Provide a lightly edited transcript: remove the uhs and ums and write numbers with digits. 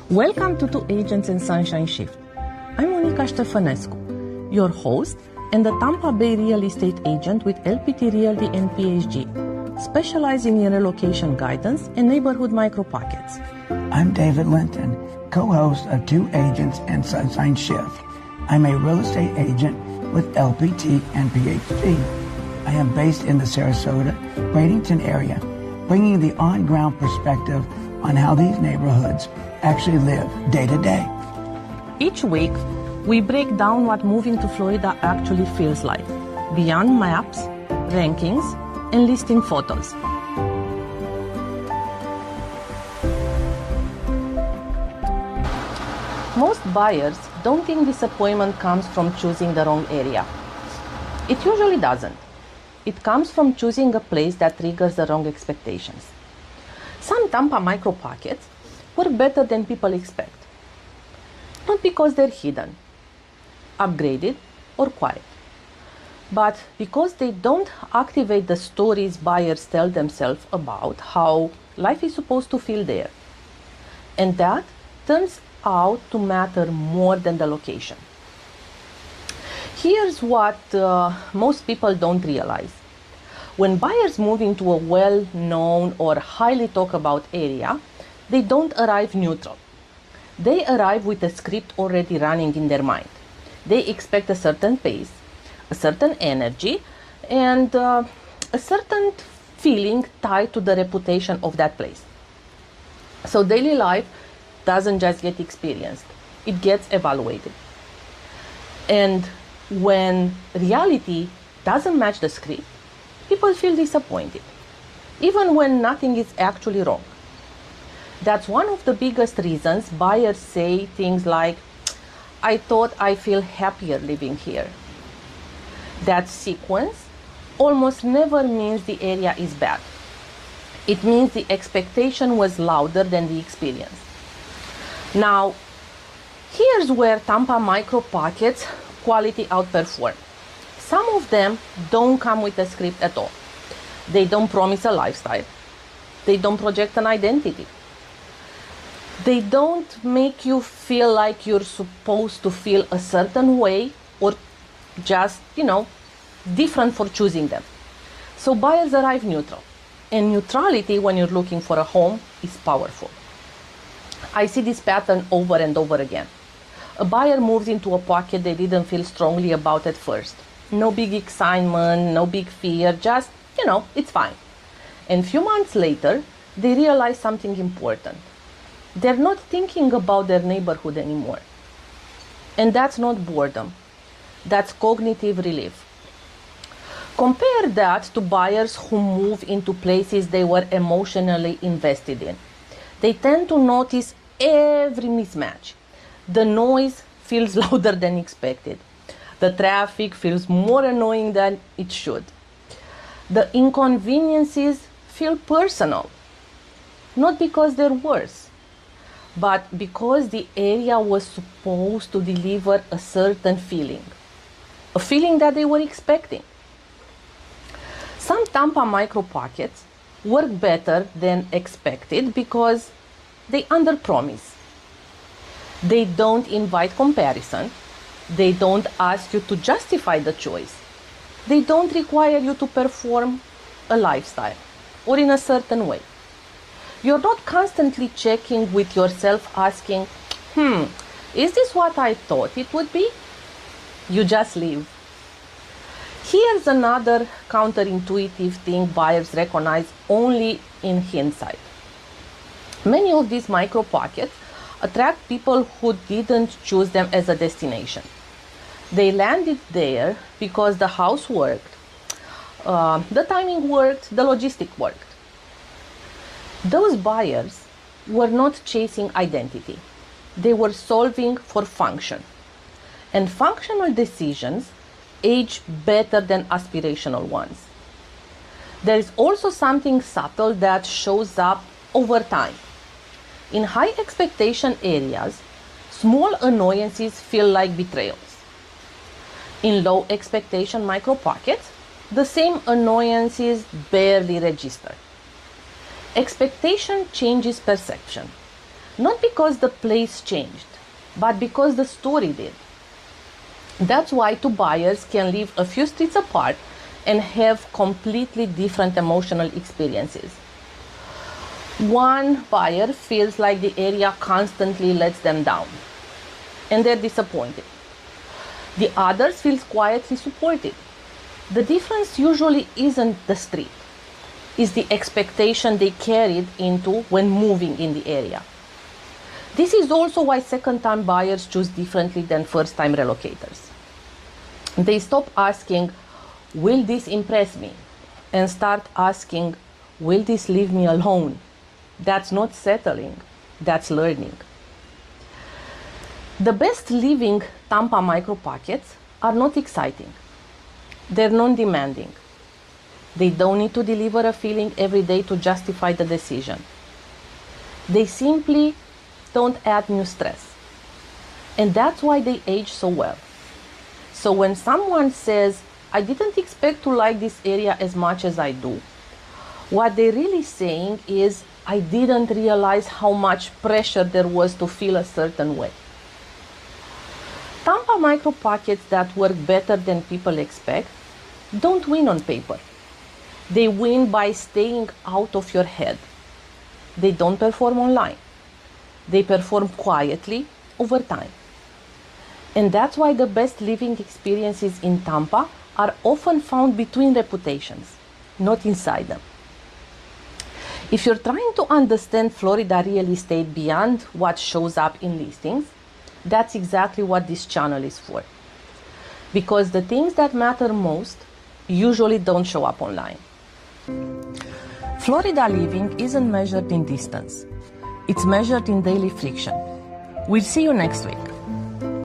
Welcome to Two Agents and Sunshine Shift. I'm Monica Ștefănescu, your host and the Tampa Bay real estate agent with LPT Realty and PhD, specializing in relocation guidance and neighborhood micro-pockets. I'm David Linton, co-host of Two Agents and Sunshine Shift. I'm a real estate agent with LPT and PhD. I am based in the Sarasota, Bradenton area, bringing the on-ground perspective on how these neighborhoods actually live day to day. Each week, we break down what moving to Florida actually feels like, beyond maps, rankings, and listing photos. Most buyers don't think disappointment comes from choosing the wrong area. It usually doesn't. It comes from choosing a place that triggers the wrong expectations. Some Tampa micro pockets work better than people expect. Not because they're hidden, upgraded, or quiet, but because they don't activate the stories buyers tell themselves about how life is supposed to feel there. And that turns out to matter more than the location. Here's what most people don't realize. When buyers move into a well-known or highly talked about area, they don't arrive neutral. They arrive with a script already running in their mind. They expect a certain pace, a certain energy, and a certain feeling tied to the reputation of that place. So daily life doesn't just get experienced, it gets evaluated. And when reality doesn't match the script, people feel disappointed, even when nothing is actually wrong. That's one of the biggest reasons buyers say things like, I thought I feel happier living here. That sequence almost never means the area is bad. It means the expectation was louder than the experience. Now, here's where Tampa micro pockets quality outperform. Some of them don't come with a script at all. They don't promise a lifestyle. They don't project an identity. They don't make you feel like you're supposed to feel a certain way or just, different for choosing them. So buyers arrive neutral. And neutrality when you're looking for a home is powerful. I see this pattern over and over again. A buyer moves into a pocket they didn't feel strongly about at first. No big excitement, no big fear, just, it's fine. And a few months later, they realize something important. They're not thinking about their neighborhood anymore. And that's not boredom. That's cognitive relief. Compare that to buyers who move into places they were emotionally invested in. They tend to notice every mismatch. The noise feels louder than expected. The traffic feels more annoying than it should. The inconveniences feel personal. Not because they're worse, but because the area was supposed to deliver a certain feeling. A feeling that they were expecting. Some Tampa micro pockets work better than expected because they underpromise. They don't invite comparison. They don't ask you to justify the choice. They don't require you to perform a lifestyle or in a certain way. You're not constantly checking with yourself asking, is this what I thought it would be? You just live. Here's another counterintuitive thing buyers recognize only in hindsight. Many of these micro pockets attract people who didn't choose them as a destination. They landed there because the house worked, the timing worked, the logistic worked. Those buyers were not chasing identity. They were solving for function. And functional decisions age better than aspirational ones. There is also something subtle that shows up over time. In high expectation areas, small annoyances feel like betrayals. In low expectation micro pockets, the same annoyances barely register. Expectation changes perception. Not because the place changed, but because the story did. That's why two buyers can live a few streets apart and have completely different emotional experiences. One buyer feels like the area constantly lets them down, and they're disappointed. The other feels quietly supported. The difference usually isn't the street, it's the expectation they carried into when moving in the area. This is also why second-time buyers choose differently than first-time relocators. They stop asking, will this impress me? And start asking, will this leave me alone? That's not settling, that's learning. The best living Tampa micro pockets are not exciting. They're non-demanding. They don't need to deliver a feeling every day to justify the decision. They simply don't add new stress. And that's why they age so well. So when someone says, I didn't expect to like this area as much as I do, what they're really saying is, I didn't realize how much pressure there was to feel a certain way. Tampa micro pockets that work better than people expect don't win on paper. They win by staying out of your head. They don't perform online. They perform quietly over time. And that's why the best living experiences in Tampa are often found between reputations, not inside them. If you're trying to understand Florida real estate beyond what shows up in listings, that's exactly what this channel is for. Because the things that matter most usually don't show up online. Florida living isn't measured in distance. It's measured in daily friction. We'll see you next week.